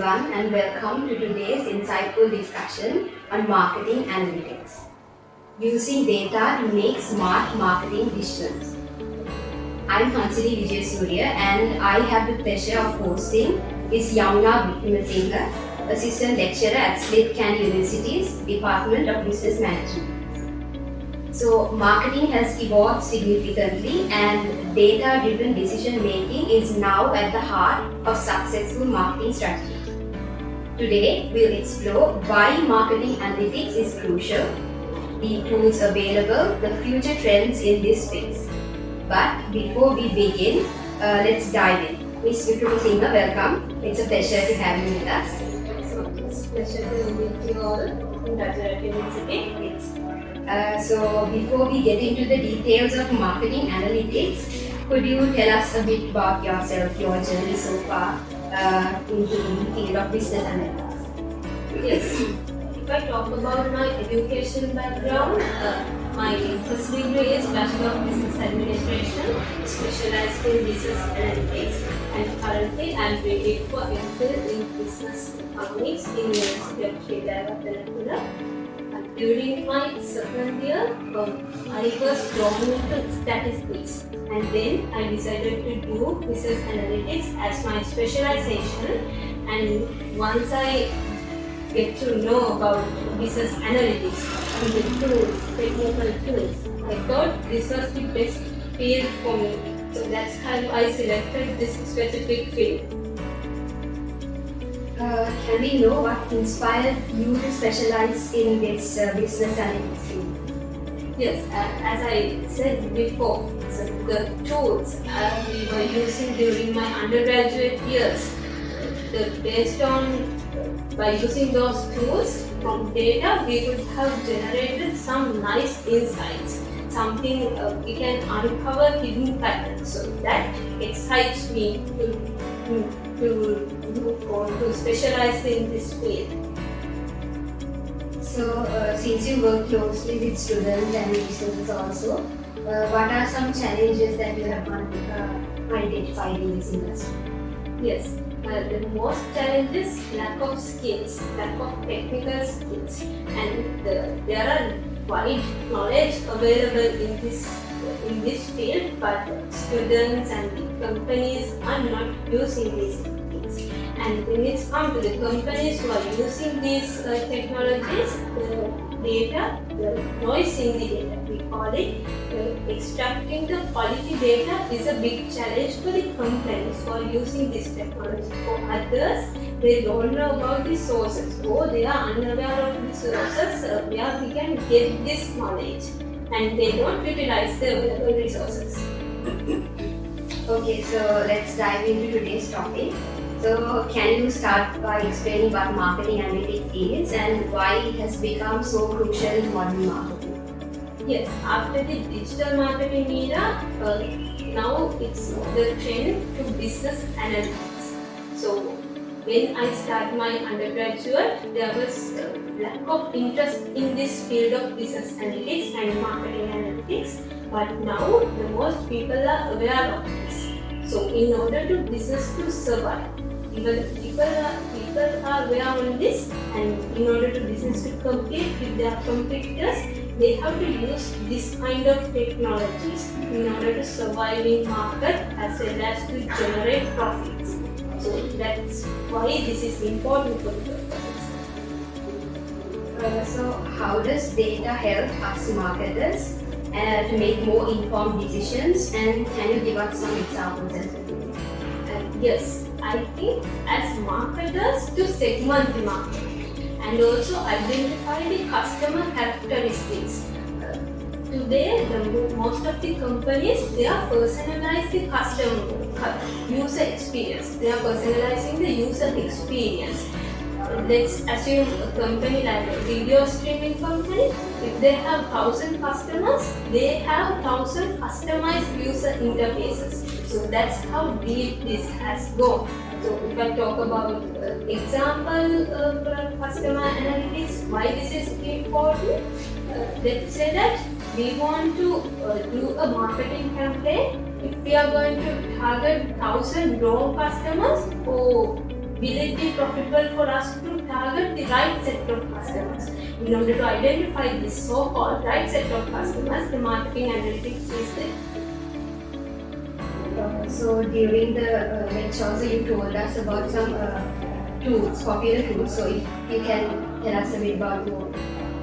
everyone and welcome to today's insightful discussion on marketing analytics. Using data to make smart marketing decisions. I'm Hansini Vijayasuriya and I have the pleasure of hosting Ms. Yamuna Wickramasinghe, Assistant Lecturer at SLIIT Kandy University's Department of Business Management. So, marketing has evolved significantly and data-driven decision-making is now at the heart of successful marketing strategies. Today, we'll explore why marketing analytics is crucial, the tools available, the future trends in this space. But before we begin, let's dive in. Ms. Wickramasinghe, welcome. It's a pleasure to have you with us. It's a pleasure to meet you all in Rajarata University. So before we get into the details of marketing analytics, could you tell us a bit about yourself, your journey so far into the field of business analytics? Yes. If I talk about my education background, my first degree is Bachelor of Business Administration, specialized in business analytics, and currently I am ready for MPhil in business economics in University of Rajarata. During my second year, I was drawn into statistics, and then I decided to do business analytics as my specialization. And once I get to know about business analytics and the tools, technical tools, I thought this was the best field for me. So that's how I selected this specific field. Can we know what inspired you to specialize in this business analytics field? Yes, as I said before, so the tools we were using during my undergraduate years, by using those tools from data, we could have generated some nice insights, something we can uncover hidden patterns. So that excites me to specialize in this field. So, since you work closely with students and researchers also, what are some challenges that you have identified in this industry? Yes, the most challenge is lack of skills, lack of technical skills, and there are wide knowledge available in this field, but students and companies are not using these things. And when it's come to the companies who are using these technologies, the data, the noise in the data, we call it, extracting the quality data is a big challenge for the companies who are using this technology. For others, they don't know about the sources, or they are unaware of the sources where we can get this knowledge, and they don't utilize the available resources. Okay, so let's dive into today's topic. So, can you start by explaining what marketing analytics is and why it has become so crucial in modern marketing? Yes, after the digital marketing era, now it's the trend to business analytics. So, when I started my undergraduate, there was lack of interest in this field of business analytics and marketing analytics, but now the most people are aware of this. So, in order to business to survive, even people are aware on this, and in order to business to compete with their competitors, they have to use this kind of technologies in order to survive in market as well as to generate profits. So that's why this is important for the companies. So, how does data help us marketers to make more informed decisions, and can you give us some examples as well? Yes, I think as marketers to segment the market and also identify the customer characteristics. Today, most of the companies, they are personalizing the customer user experience. They are personalizing the user experience. Let's assume a company like a video streaming company. If they have 1,000 customers, they have 1,000 customized user interfaces. So that's how deep this has gone. So if I talk about example for customer analytics, why this is important, let's say that we want to do a marketing campaign. If we are going to target 1,000 raw customers, or will it be profitable for us to target the right set of customers? In order to identify this so-called right set of customers, the marketing analytics is the So during the lecture also you told us about some tools, popular tools. So if you can tell us a bit about more.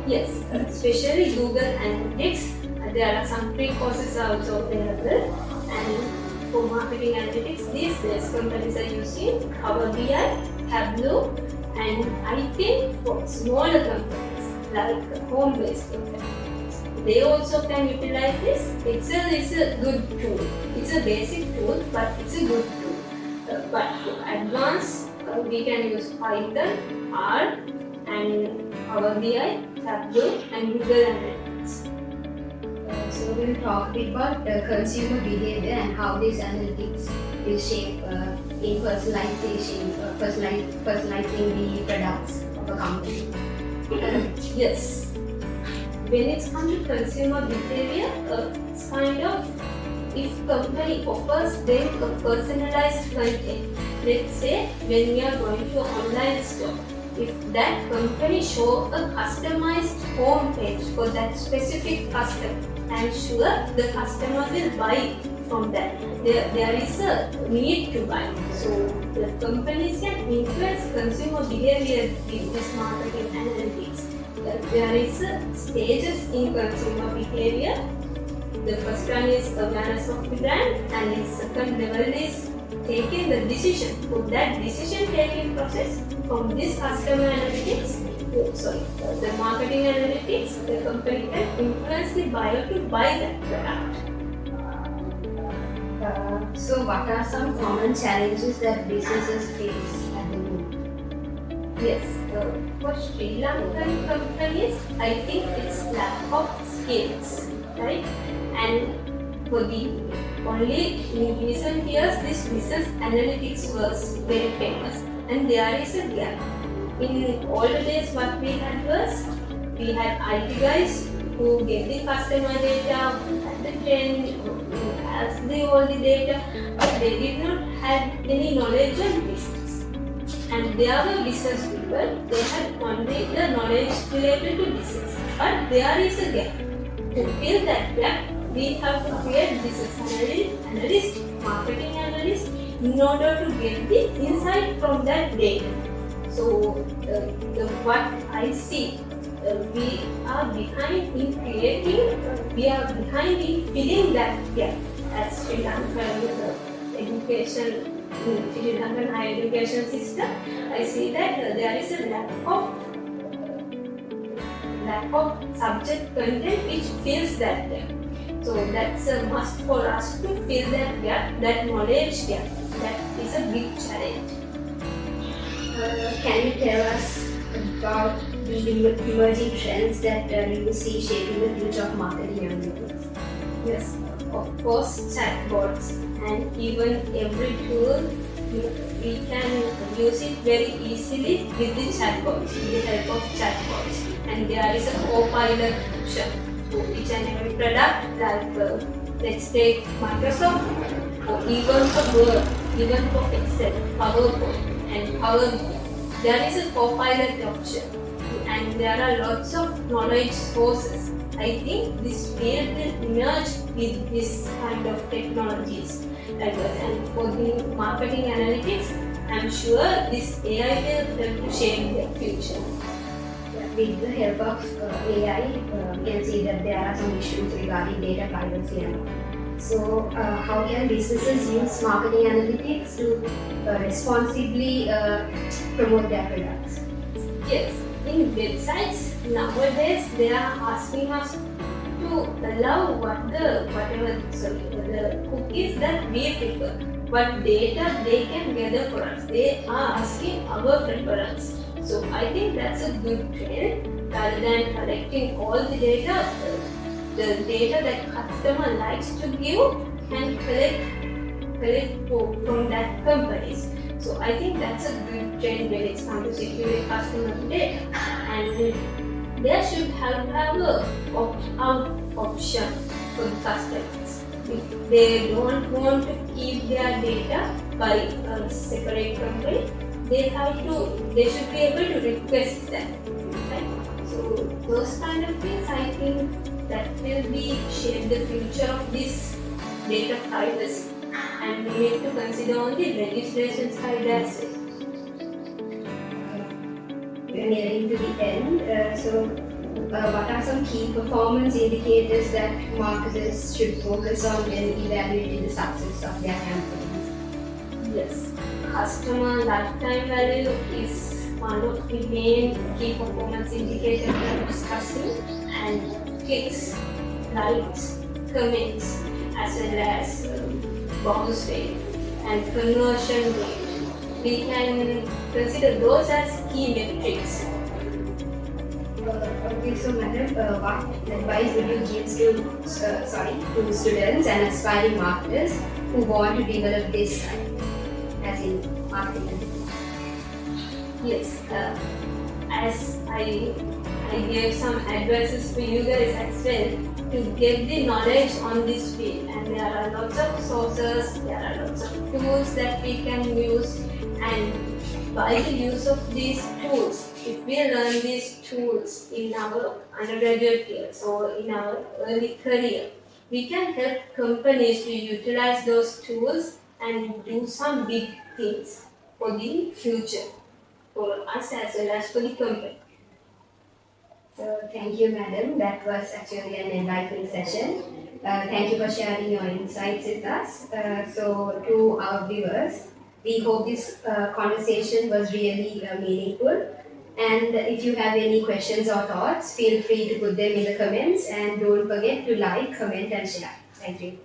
yes, especially Google Analytics. There are some free courses also available, and for marketing analytics these days companies are using Power BI, Tableau, and I think for smaller companies like home-based companies, they also can utilize this. Excel is a good tool. It's a basic tool, but it's a good tool. But for advanced, we can use Python, R, and Power BI, Tableau, and Google Analytics. So we'll talk a bit about consumer behavior and how these analytics will shape in personalizing the products of a company. Yes. When it's come to consumer behavior, it's kind of if company offers them a personalized content. Let's say when we are going to an online store, if that company show a customized home page for that specific customer, I'm sure the customer will buy from that. There is a need to buy. So the companies can influence consumer behavior with this marketing analytics. There is stages in consumer behavior. The first one is awareness of the brand, and the second level is taking the decision. For that decision-taking process, from this customer analytics, the marketing analytics, the company can influence the buyer to buy that product. So what are some common challenges that businesses face at the moment? Yes, for Sri Lankan companies, I think it's lack of skills, right? And for the only in recent years, this business analytics was very famous, and there is a gap. In older days, what we had was, we had IT guys who get the customer data, who had the trend, who has all the data, but they did not have any knowledge on business. And there were business people, they had only the knowledge related to business. But there is a gap. To fill that gap, we have to create business analyst, marketing analyst, in order to get the insight from that data. So, what I see, we are behind in filling that gap as Sri Lankan education, Sri Lankan higher education system. I see that there is a lack of subject content which fills that gap. So that's a must for us to fill that gap, that knowledge gap. That is a big challenge. Can you tell us about the emerging trends that you see shaping the future of marketing analytics? Yes, of course, chatbots, and even every tool we can use it very easily with the chatbots, with the help of chatbots. And there is a co-pilot option for each and every product, like let's take Microsoft, or even for Word, even for Excel, PowerPoint, and Power BI. There is a co-pilot option, and there are lots of knowledge sources. I think this field will emerge with this kind of technologies. And for the marketing analytics, I'm sure this AI will help to shape the future. With the help of AI, we can see that there are some issues regarding data privacy and all. So, how can businesses use marketing analytics to responsibly promote their products? Yes, in websites nowadays they are asking us to allow the cookies that we prefer, what data they can gather for us. They are asking our preference. So I think that's a good trend. Rather than collecting all the data that customer likes to give, can collect from that companies. So I think that's a good trend when it's come to secure customer data. And there should have a opt-out option for the customers. If they don't want to keep their data by a separate company, they should be able to request that. Right? So those kind of things, I think that will be shape the future of this data privacy, and we need to consider on the registration side as well. We're nearing to the end. What are some key performance indicators that marketers should focus on when evaluating the success of their campaigns? Yes, customer lifetime value is one of the main key performance indicators we are discussing, and clicks, likes, comments, as well as bounce rate and conversion rate. We can consider those as key metrics. Okay, so madam, what advice would you give to students and aspiring marketers who want to develop this as in marketing? Yes, as I gave some advices for you guys as well to get the knowledge on this field, and there are lots of sources, there are lots of tools that we can use, and by the use of these tools, if we learn these tools in our undergraduate years or in our early career, we can help companies to utilize those tools and do some big things for the future, for us as well as for the company. So thank you, madam. That was actually an enlightening session. Thank you for sharing your insights with us. To our viewers, we hope this conversation was really meaningful. And if you have any questions or thoughts, feel free to put them in the comments, and don't forget to like, comment, and share. Thank you.